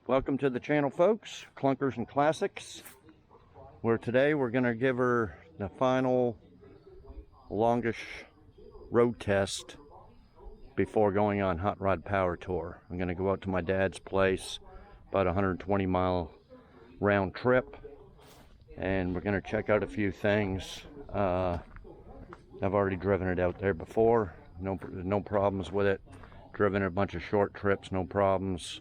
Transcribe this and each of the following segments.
Welcome to the channel, folks. Clunkers and Classics. Where today we're going to give her the final longish road test before going on Hot Rod Power Tour. I'm going to go out to my dad's place, about 120-mile round trip, and we're going to check out a few things. I've already driven it out there before. No problems with it. Driven a bunch of short trips, no problems.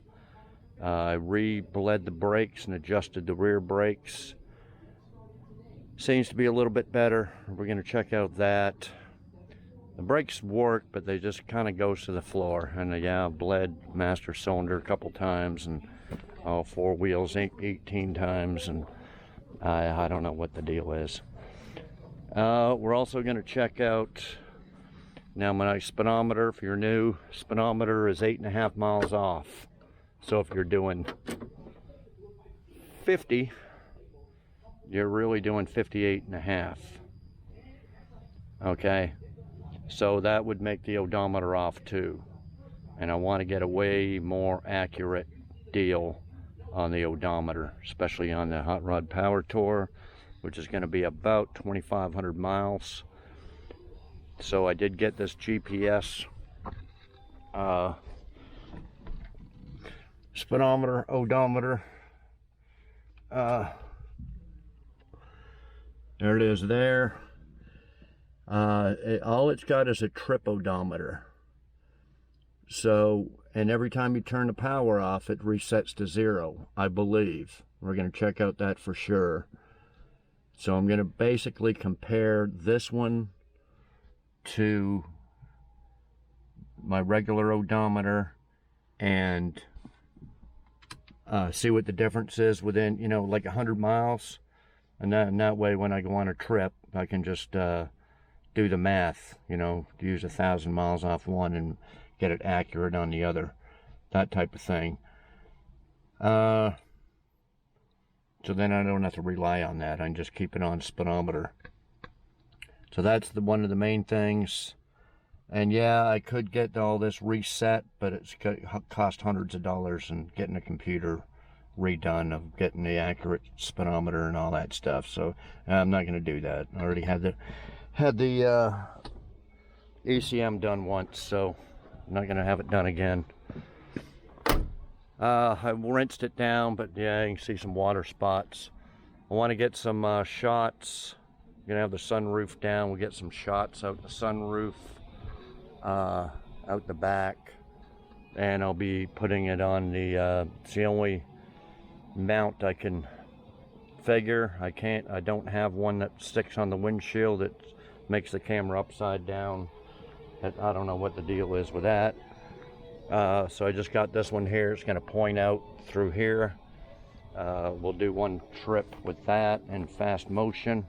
I re-bled the brakes and adjusted the rear brakes. Seems to be a little bit better. We're going to check out that. The brakes work, but they just kind of goes to the floor. And yeah, I bled master cylinder a couple times, and four wheels 18 times, and I don't know what the deal is. We're also going to check out now my speedometer. If you're new, speedometer is 8.5 miles off. So if you're doing 50, you're really doing 58.5. Okay, so that would make the odometer off too. And I want to get a way more accurate deal on the odometer, especially on the Hot Rod Power Tour, which is going to be about 2,500 miles. So I did get this GPS speedometer, odometer. There it is there. All it's got is a trip odometer. So, and every time you turn the power off, it resets to 0, I believe. We're going to check out that for sure. So I'm going to basically compare this one to my regular odometer and see what the difference is within, like 100 miles. And that way, when I go on a trip, I can just do the math, use 1,000 miles off one and get it accurate on the other, that type of thing. So then I don't have to rely on that. I can just keep it on speedometer. So that's one of the main things. And yeah, I could get all this reset, but it's cost hundreds of dollars and getting a computer redone of getting the accurate speedometer and all that stuff. So I'm not going to do that. I already had the ECM done once, so I'm not going to have it done again. I rinsed it down, but yeah, you can see some water spots. I want to get some shots. I'm going to have the sunroof down. We'll get some shots out the sunroof. Out the back, and I'll be putting it on the it's the only mount I can figure. I don't have one that sticks on the windshield that makes the camera upside down. I don't know what the deal is with that. So I just got this one here. It's going to point out through here. We'll do one trip with that in fast motion.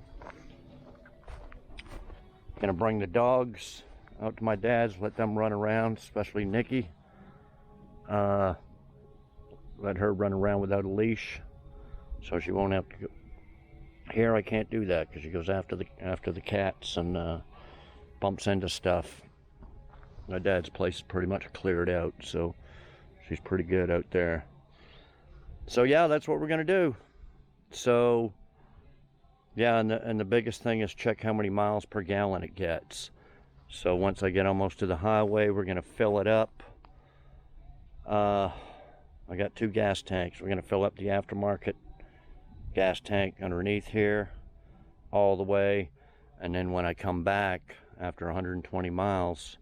Gonna bring the dogs out to my dad's, let them run around, especially Nikki. Let her run around without a leash, so she won't have to go. Here I can't do that because she goes after the cats and bumps into stuff. My dad's place is pretty much cleared out, so she's pretty good out there. So yeah, that's what we're gonna do. So yeah, and the biggest thing is check how many miles per gallon it gets. So once I get almost to the highway, we're going to fill it up. I got 2 gas tanks. We're going to fill up the aftermarket gas tank underneath here all the way. And then when I come back after 120 miles,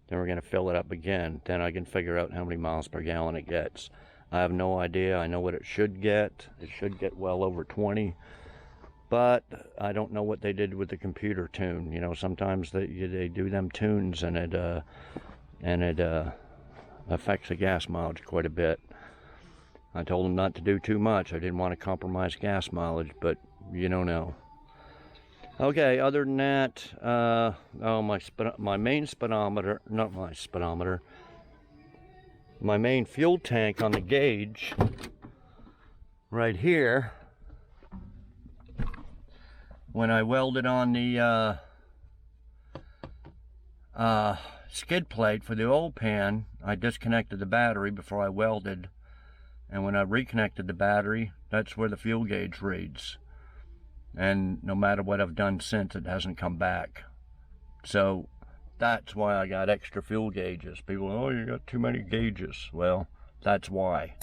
then we're going to fill it up again. Then I can figure out how many miles per gallon it gets. I have no idea. I know what it should get. It should get well over 20. But I don't know what they did with the computer tune. Sometimes they do them tunes, and it affects the gas mileage quite a bit. I told them not to do too much. I didn't want to compromise gas mileage, but you don't know. Okay, other than that, my main speedometer, not my speedometer, my main fuel tank on the gauge right here. When I welded on the skid plate for the oil pan, I disconnected the battery before I welded and when I reconnected the battery, that's where the fuel gauge reads. And no matter what I've done since, it hasn't come back. So that's why I got extra fuel gauges. People, oh, you got too many gauges. Well, that's why.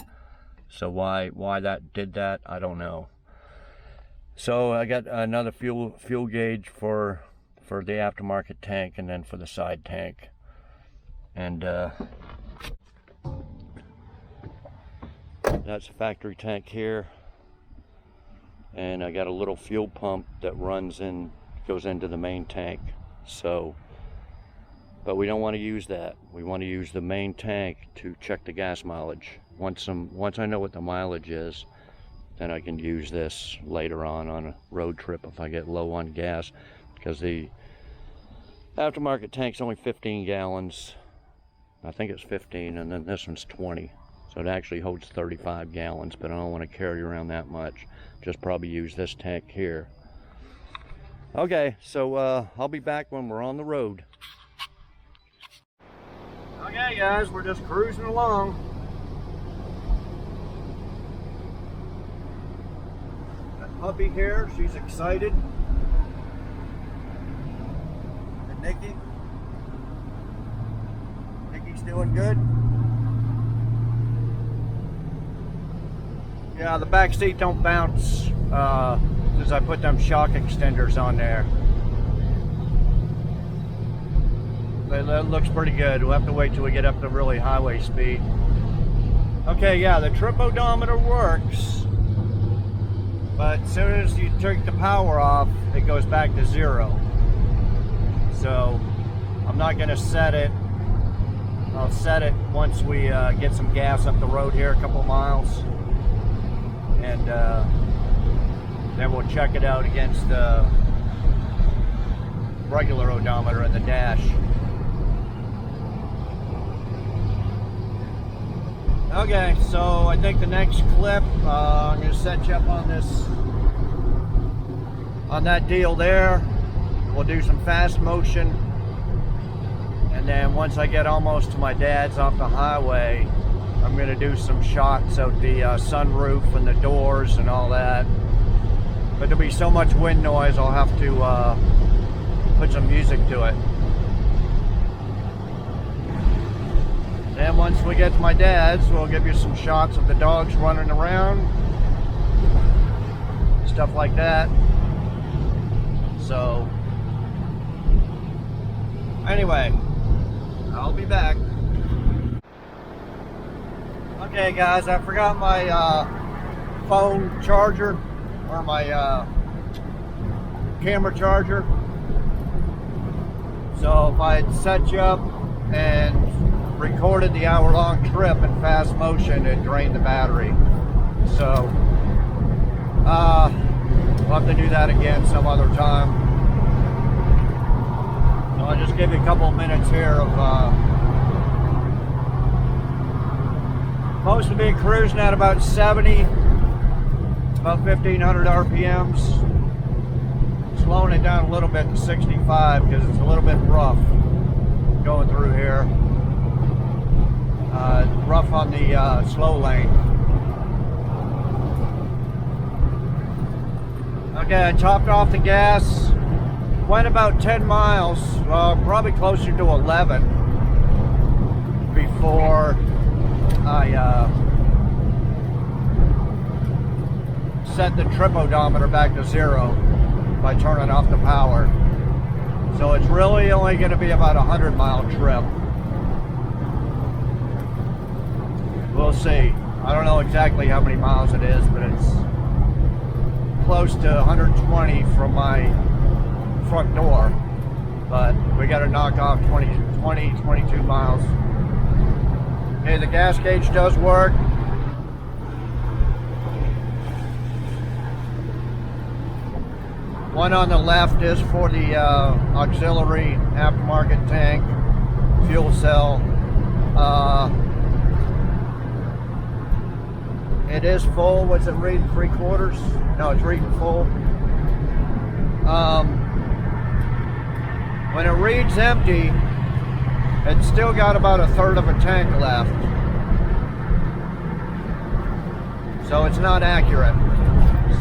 So why that did that, I don't know. So I got another fuel gauge for the aftermarket tank, and then for the side tank. And that's a factory tank here. And I got a little fuel pump that goes into the main tank. So, but we don't want to use that. We want to use the main tank to check the gas mileage. Once I know what the mileage is, then I can use this later on a road trip if I get low on gas, because the aftermarket tank's only 15 gallons. I think it's 15, and then this one's 20. So it actually holds 35 gallons, but I don't want to carry around that much. Just probably use this tank here. Okay, so I'll be back when we're on the road. Okay guys, we're just cruising along. Got puppy here, she's excited. And Nikki's doing good. Yeah, the back seat don't bounce since I put them shock extenders on there. That looks pretty good. We'll have to wait till we get up to really highway speed. Okay, yeah, the trip odometer works, but as soon as you take the power off, it goes back to 0. So I'm not going to set it. I'll set it once we get some gas up the road here, a couple miles. And then we'll check it out against the regular odometer in the dash. Okay, so I think the next clip, I'm going to set you up on that deal there. We'll do some fast motion, and then once I get almost to my dad's off the highway, I'm going to do some shots of the sunroof and the doors and all that. But there'll be so much wind noise, I'll have to put some music to it. Then once we get to my dad's, we'll give you some shots of the dogs running around, stuff like that. So anyway, I'll be back. Okay guys, I forgot my phone charger, or my camera charger. So if I had set you up and recorded the hour-long trip in fast motion, it drained the battery. So we'll have to do that again some other time. So I'll just give you a couple of minutes here of supposed to be cruising at about 70, about 1500 RPMs. Slowing it down a little bit to 65 because it's a little bit rough going through here. Rough on the slow lane. Okay, I topped off the gas, went about 10 miles, probably closer to 11 before I set the trip odometer back to 0 by turning off the power. So it's really only going to be about a 100-mile trip. We'll see. I don't know exactly how many miles it is, but it's close to 120 from my front door. But we got to knock off 22 miles. Okay, the gas gauge does work. One on the left is for the auxiliary aftermarket tank fuel cell. It is full. What's it reading? 3/4? No, it's reading full. When it reads empty, it's still got about a third of a tank left. so it's not accurate.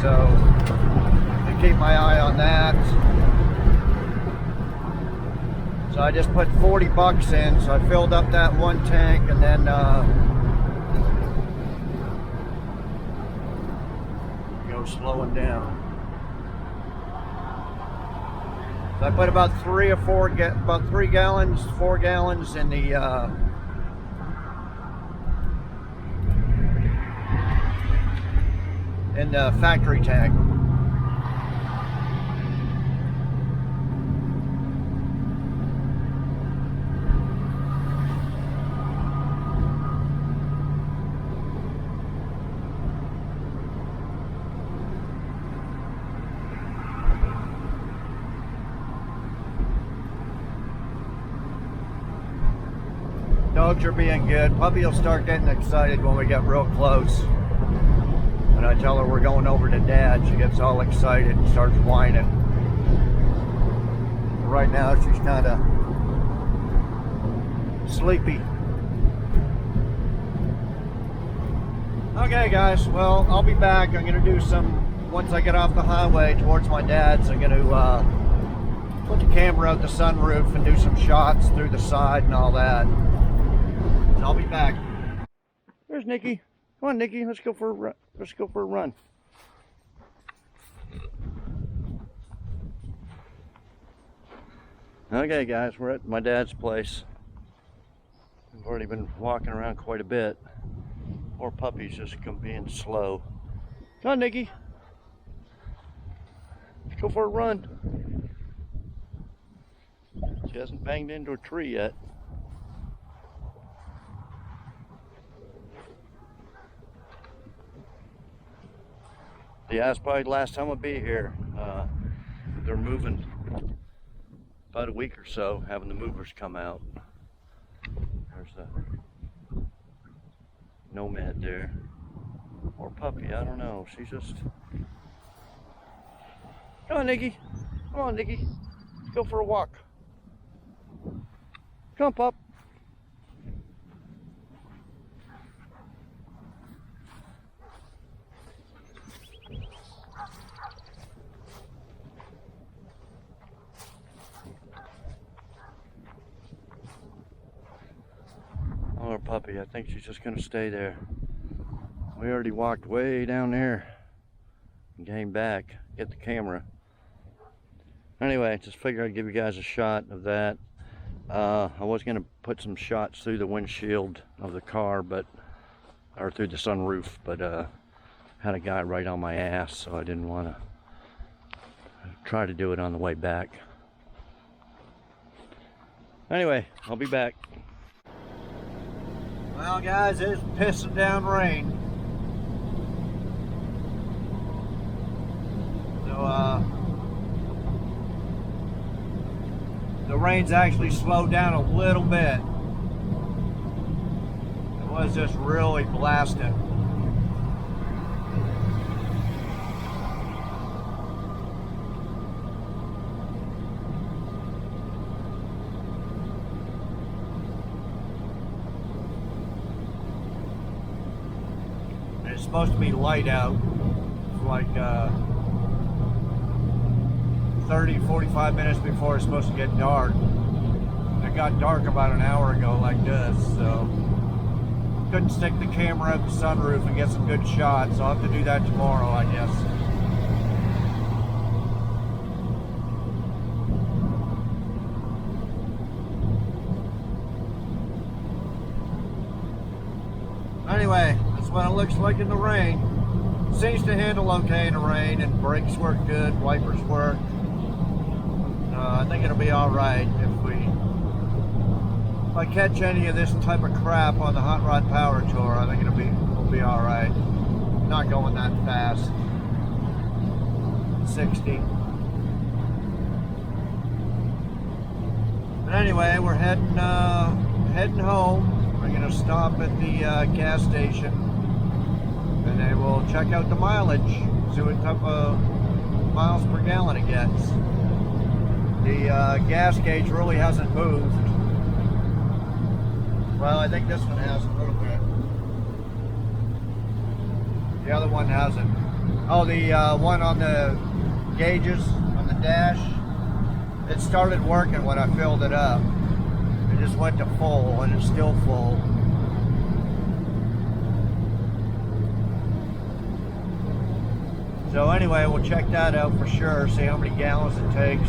So I keep my eye on that. So I just put 40 bucks in, so I filled up that one tank, and then go slowing down. So I put about 4 gallons in the factory tank. Dogs are being good. Puppy will start getting excited when we get real close. When I tell her we're going over to Dad, she gets all excited and starts whining. Right now she's kind of sleepy. Okay guys, well, I'll be back. I'm going to do some, once I get off the highway towards my dad's, I'm going to put the camera out the sunroof and do some shots through the side and all that. So I'll be back. There's Nikki. Come on, Nikki. Let's go for a run. Let's go for a run. Okay, guys, we're at my dad's place. We've already been walking around quite a bit. Poor puppy's just being slow. Come on, Nikki. Let's go for a run. She hasn't banged into a tree yet. Yeah, it's probably the last time I'll be here. They're moving about a week or so, having the movers come out. There's the Nomad there. Or puppy, I don't know. She's just... Come on, Nikki. Come on, Nikki. Let's go for a walk. Come on, pup. Oh, puppy, I think she's just gonna stay there. We already walked way down there and came back, get the camera. Anyway, just figured I'd give you guys a shot of that. I was gonna put some shots through the windshield of the car, or through the sunroof, but had a guy right on my ass, so I didn't want to try to do it on the way back. Anyway, I'll be back. Well guys, it's pissing down rain. So the rain's actually slowed down a little bit. It was just really blasting. It's supposed to be light out. It's like 30-45 minutes before it's supposed to get dark. It got dark about an hour ago like this, so couldn't stick the camera at the sunroof and get some good shots, so I'll have to do that tomorrow, I guess. Anyway, that's what it looks like in the rain. Seems to handle okay in the rain, and brakes work good, wipers work. I think it'll be alright if I catch any of this type of crap on the Hot Rod Power Tour. I think it'll be alright. Not going that fast. 60. But anyway, we're heading home. We're gonna stop at the gas station, and then we'll check out the mileage, see what type of miles per gallon it gets. The gas gauge really hasn't moved. Well, I think this one has a little bit. The other one hasn't. Oh, the one on the gauges on the dash, it started working when I filled it up. It just went to full, and it's still full. So anyway, we'll check that out for sure, see how many gallons it takes.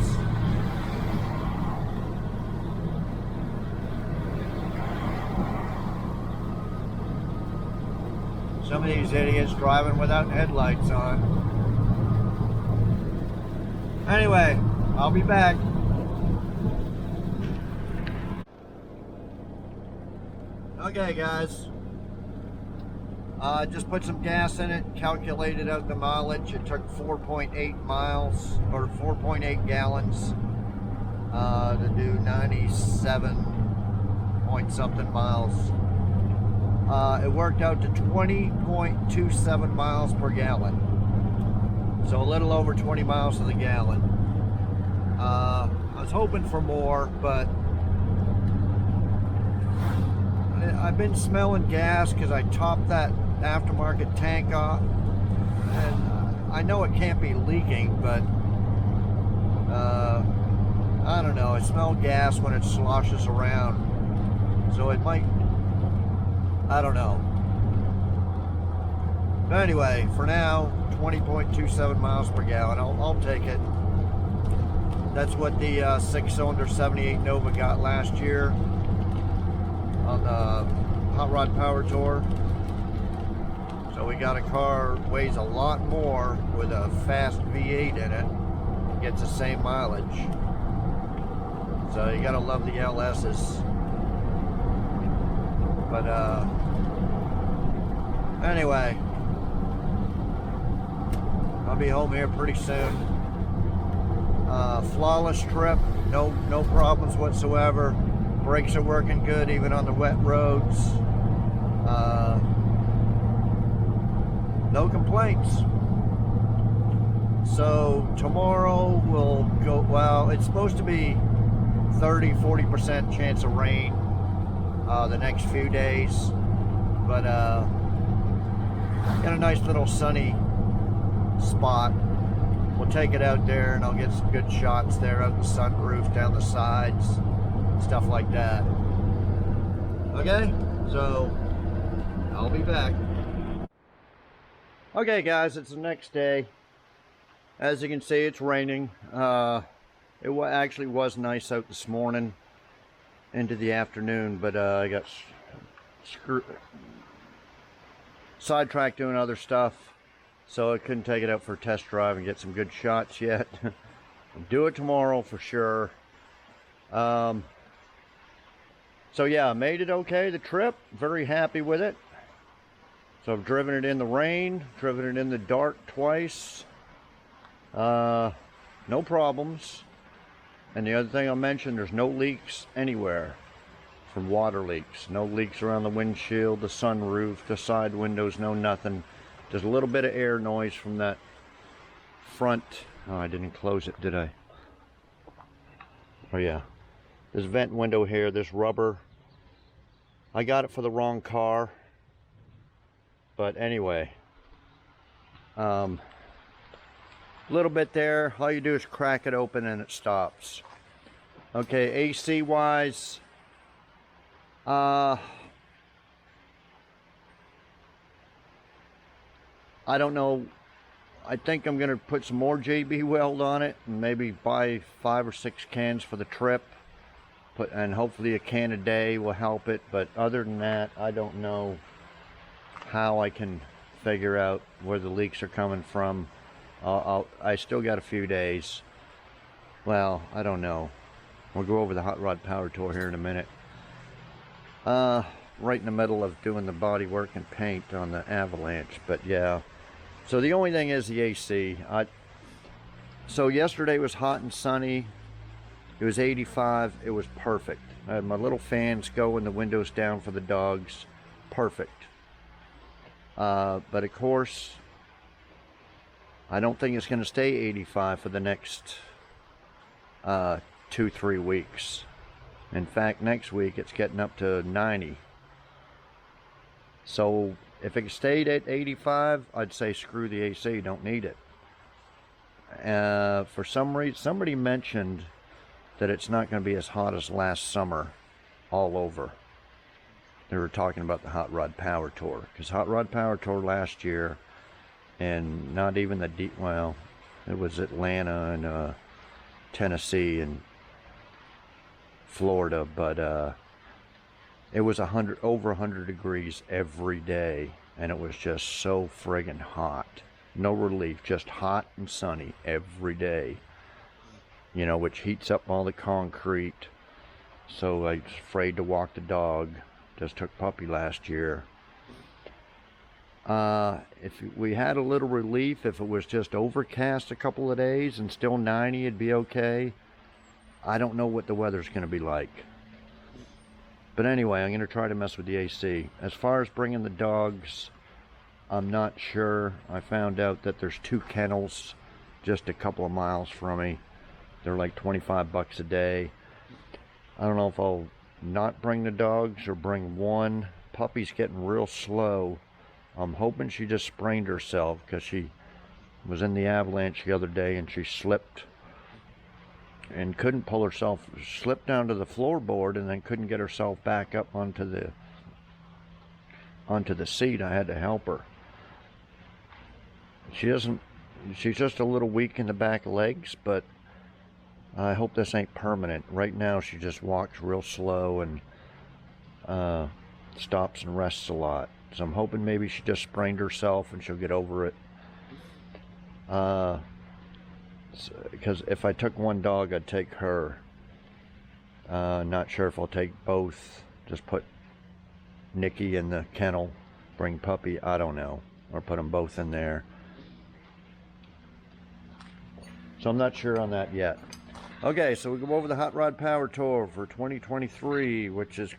Some of these idiots driving without headlights on. Anyway, I'll be back. Okay guys, just put some gas in it, calculated out the mileage. It took 4.8 miles, or 4.8 gallons to do 97 point something miles. It worked out to 20.27 miles per gallon. So a little over 20 miles to the gallon. I was hoping for more, but I've been smelling gas because I topped that aftermarket tank off, and I know it can't be leaking, but I don't know, I smell gas when it sloshes around, so it might, I don't know. But anyway, for now, 20.27 miles per gallon. I'll take it. That's what the 6-cylinder 78 Nova got last year on the Hot Rod Power Tour. So we got a car weighs a lot more with a fast V8 in it, gets the same mileage. So you gotta love the LS's. But anyway, I'll be home here pretty soon. Flawless trip, no problems whatsoever. Brakes are working good even on the wet roads. No complaints. So tomorrow we'll go, well, it's supposed to be 30-40% chance of rain the next few days, but got a nice little sunny spot. We'll take it out there and I'll get some good shots there out the sunroof, down the sides, stuff like that. Okay, so I'll be back. Okay guys, it's the next day. As you can see, it's raining. It actually was nice out this morning into the afternoon, but I got sidetracked doing other stuff, so I couldn't take it out for a test drive and get some good shots yet. I'll do it tomorrow for sure. So yeah, I made it okay, the trip. Very happy with it. So I've driven it in the rain, driven it in the dark twice. No problems. And the other thing I'll mention, there's no leaks anywhere from water leaks. No leaks around the windshield, the sunroof, the side windows, no nothing. There's a little bit of air noise from that front. Oh, I didn't close it, did I? Oh yeah. This vent window here, this rubber. I got it for the wrong car. But anyway, little bit there. All you do is crack it open and it stops. Okay, AC wise, I don't know. I think I'm gonna put some more JB Weld on it and maybe buy 5 or 6 cans for the trip. And hopefully a can a day will help it. But other than that, I don't know how I can figure out where the leaks are coming from. I still got a few days. Well, I don't know. We'll go over the Hot Rod Power Tour here in a minute. Right in the middle of doing the body work and paint on the Avalanche, but yeah. So the only thing is the AC. So yesterday was hot and sunny. It was 85. It was perfect. I had my little fans going, the windows down for the dogs. Perfect. But of course, I don't think it's going to stay 85 for the next 2-3 weeks. In fact, next week it's getting up to 90. So If it stayed at 85, I'd say screw the AC, don't need it. For some reason, somebody mentioned that it's not going to be as hot as last summer all over. They were talking about the Hot Rod Power Tour, because Hot Rod Power Tour last year, and not even the deep, well, it was Atlanta and Tennessee and Florida, but it was over 100 degrees every day, and it was just so friggin' hot. No relief, just hot and sunny every day. You know, which heats up all the concrete. So I was afraid to walk the dog. Just took puppy last year. If we had a little relief, if it was just overcast a couple of days and still 90, it'd be okay. I don't know what the weather's going to be like. But anyway, I'm going to try to mess with the AC. As far as bringing the dogs, I'm not sure. I found out that there's 2 kennels just a couple of miles from me. They're like 25 bucks a day. I don't know if I'll not bring the dogs or bring one. Puppy's getting real slow. I'm hoping she just sprained herself, because she was in the avalanche the other day and she slipped and couldn't pull herself, slipped down to the floorboard and then couldn't get herself back up onto the seat. I had to help her. She's just a little weak in the back legs, but I hope this ain't permanent. Right now she just walks real slow and stops and rests a lot. So I'm hoping maybe she just sprained herself and she'll get over it. Because if I took one dog, I'd take her. Not sure if I'll take both. Just put Nikki in the kennel, bring puppy, I don't know. Or put them both in there. So I'm not sure on that yet. Okay, so we go over the Hot Rod Power Tour for 2023, which is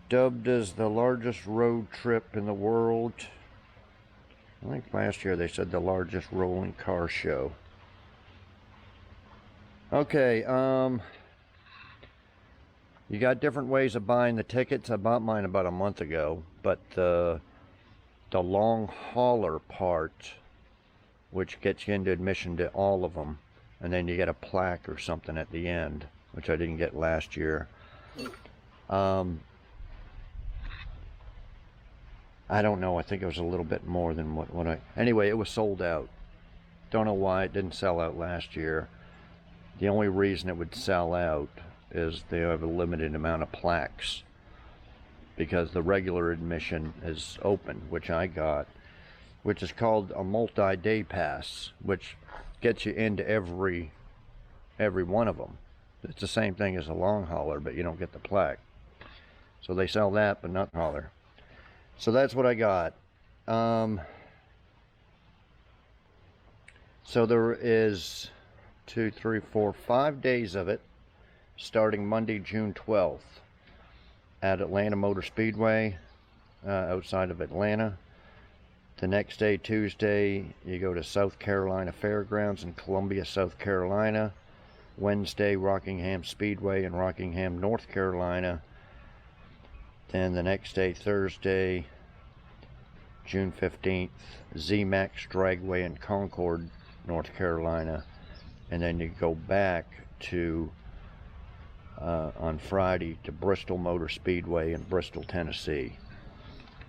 dubbed as the largest road trip in the world. I think last year they said the largest rolling car show. Okay, you got different ways of buying the tickets. I bought mine about a month ago, but the long hauler part, which gets you into admission to all of them, and then you get a plaque or something at the end, which I didn't get last year. I don't know, I think it was a little bit more than what I... Anyway, it was sold out. Don't know why it didn't sell out last year. The only reason it would sell out is they have a limited amount of plaques, because the regular admission is open, which I got, which is called a multi-day pass, which gets you into every one of them. It's the same thing as a long hauler, but you don't get the plaque. So they sell that, but not hauler. So that's what I got. So there is 5 days of it, starting Monday, June 12th, at Atlanta Motor Speedway, outside of Atlanta. The next day, Tuesday, you go to South Carolina Fairgrounds in Columbia, South Carolina. Wednesday, Rockingham Speedway in Rockingham, North Carolina. Then the next day, Thursday, June 15th, Z-Max Dragway in Concord, North Carolina. And then you go back to, on Friday, to Bristol Motor Speedway in Bristol, Tennessee.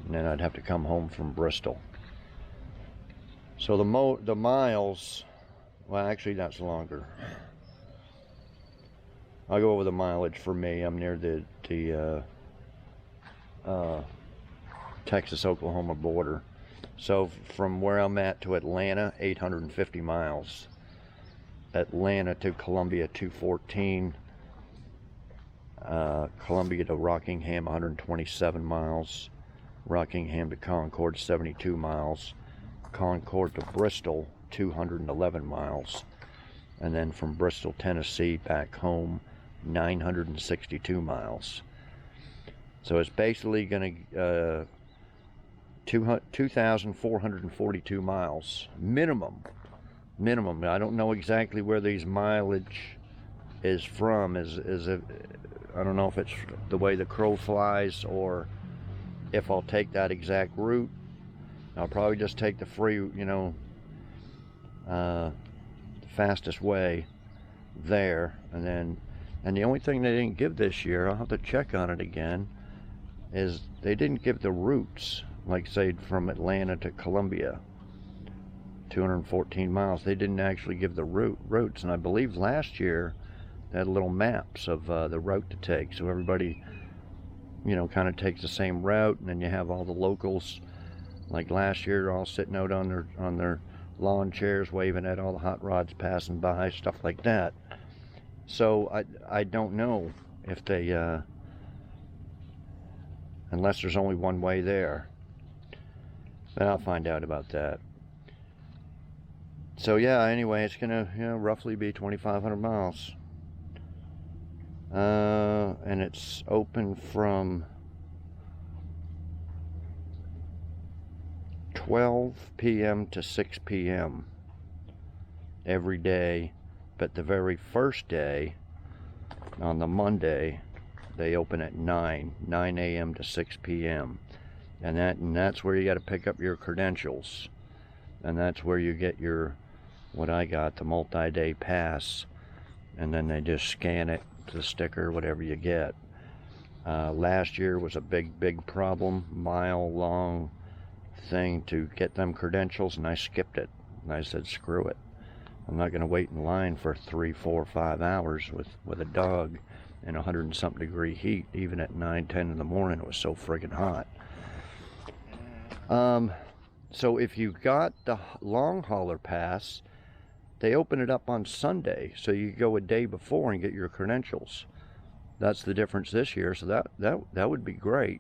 And then I'd have to come home from Bristol. So the miles, well, actually that's longer. I'll go over the mileage for me. I'm near the Texas-Oklahoma border. So from where I'm at to Atlanta, 850 miles. Atlanta to Columbia, 214. Columbia to Rockingham, 127 miles. Rockingham to Concord, 72 miles. Concord to Bristol, 211 miles. And then from Bristol, Tennessee, back home, 962 miles. So it's basically going to 2,442 miles minimum. I don't know exactly where these mileage is from. Is it, I don't know if it's the way the crow flies or if I'll take that exact route. I'll probably just take the free, you know, fastest way there, and the only thing they didn't give this year, I'll have to check on it again, is they didn't give the routes, like say from Atlanta to Columbia, 214 miles. They didn't actually give the routes, and I believe last year they had little maps of the route to take, so everybody, you know, kind of takes the same route, and then you have all the locals, like last year, all sitting out on their lawn chairs, waving at all the hot rods passing by, stuff like that. So I don't know if they, unless there's only one way there, but I'll find out about that. So yeah, anyway, it's gonna, you know, roughly be 2,500 miles, and it's open from 12 p.m. to 6 p.m. every day, but the very first day, on the Monday, they open at 9 a.m. to 6 p.m. and that's where you got to pick up your credentials, and that's where you get your, what I got, the multi-day pass, and then they just scan it, the sticker, whatever you get. Last year was a big problem, mile-long thing to get them credentials, and I skipped it, and I said screw it, I'm not going to wait in line for 3, 4, 5 hours with a dog in 100 and something degree heat, even at 9, 10 in the morning. It was so friggin' hot. So if you got the long hauler pass, they open it up on Sunday, so you go a day before and get your credentials. That's the difference this year, so that would be great.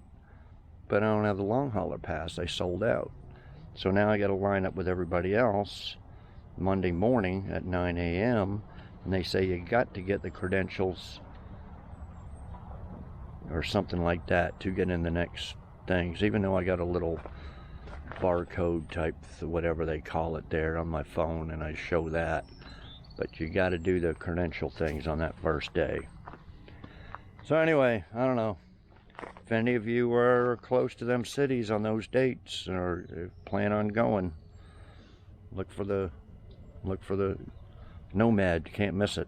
But I don't have the long hauler pass, they sold out. So now I got to line up with everybody else Monday morning at 9 a.m. and they say you got to get the credentials or something like that to get in the next things, even though I got a little barcode type, whatever they call it, there on my phone, and I show that. But you got to do the credential things on that first day. So anyway, I don't know if any of you are close to them cities on those dates or plan on going. Look for the Nomad. You can't miss it.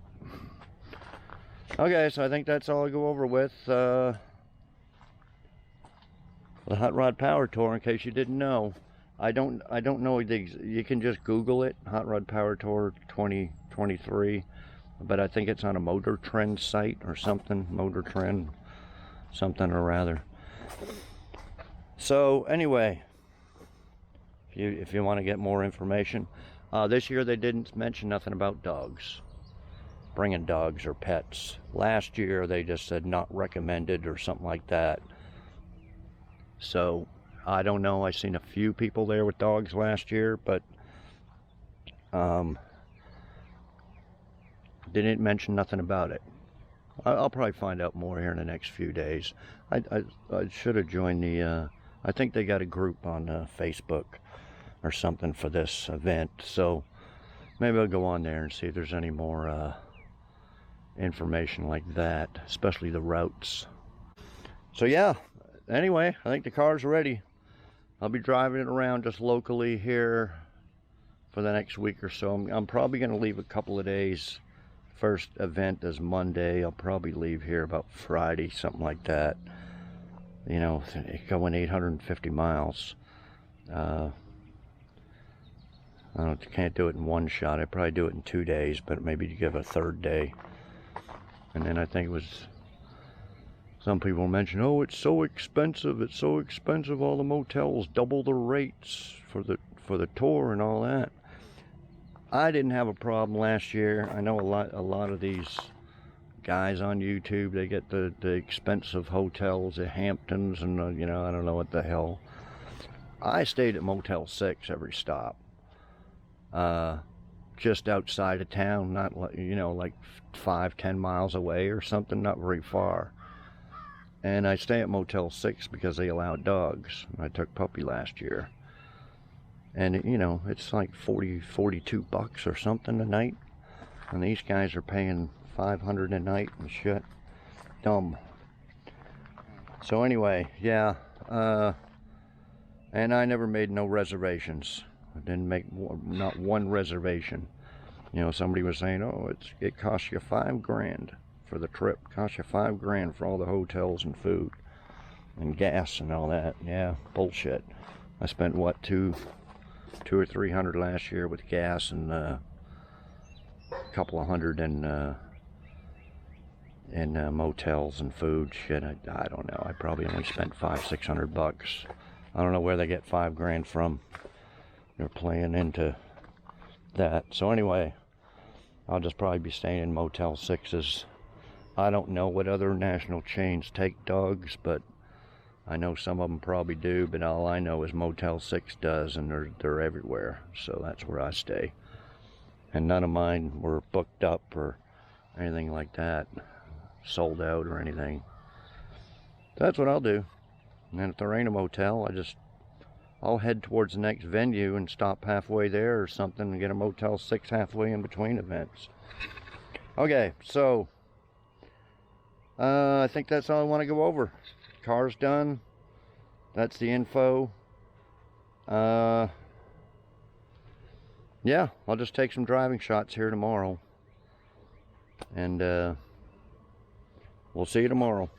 Okay, so I think that's all I go over with the Hot Rod Power Tour. In case you didn't know, I don't know. You can just Google it, Hot Rod Power Tour 2023. But I think it's on a Motor Trend site or something. Motor Trend, something or rather. So anyway, if you want to get more information, this year they didn't mention nothing about dogs, bringing dogs or pets. Last year they just said not recommended or something like that. So I don't know. I seen a few people there with dogs last year, but didn't mention nothing about it. I'll probably find out more here in the next few days. I should have joined the, I think they got a group on Facebook or something for this event, so maybe I'll go on there and see if there's any more information like that, especially the routes. So yeah, anyway, I think the car's ready. I'll be driving it around just locally here for the next week or so. I'm probably going to leave a couple of days. First event is Monday. I'll probably leave here about Friday, something like that. You know, going 850 miles. I can't do it in one shot. I'd probably do it in 2 days, but maybe to give a third day. And then I think it was, some people mentioned, oh, it's so expensive. It's so expensive. All the motels double the rates for the tour and all that. I didn't have a problem last year. I know a lot of these guys on YouTube, they get the expensive hotels at Hamptons and you know, I don't know what the hell. I stayed at Motel 6 every stop, just outside of town, not, you know, like 5-10 miles away or something, not very far. And I stay at Motel 6 because they allow dogs. I took Puppy last year. And, you know, it's like 42 bucks or something a night. And these guys are paying $500 a night and shit. Dumb. So anyway, yeah, And I never made no reservations. I didn't make not one reservation. You know, somebody was saying, oh, it costs you $5,000 for the trip. It costs you $5,000 for all the hotels and food and gas and all that. Yeah, bullshit. I spent what, two or $300 last year with gas, and a couple of hundred in motels and food. Shit, I don't know. I probably only spent $500-600. I don't know where they get $5,000 from. They're playing into that. So anyway, I'll just probably be staying in Motel 6s. I don't know what other national chains take dogs, but I know some of them probably do, but all I know is Motel 6 does, and they're everywhere. So that's where I stay. And none of mine were booked up or anything like that, sold out or anything. That's what I'll do. And then if there ain't a motel, I'll head towards the next venue and stop halfway there or something and get a Motel 6 halfway in between events. Okay, so I think that's all I want to go over. Car's done. That's the info. Yeah, I'll just take some driving shots here tomorrow. And we'll see you tomorrow.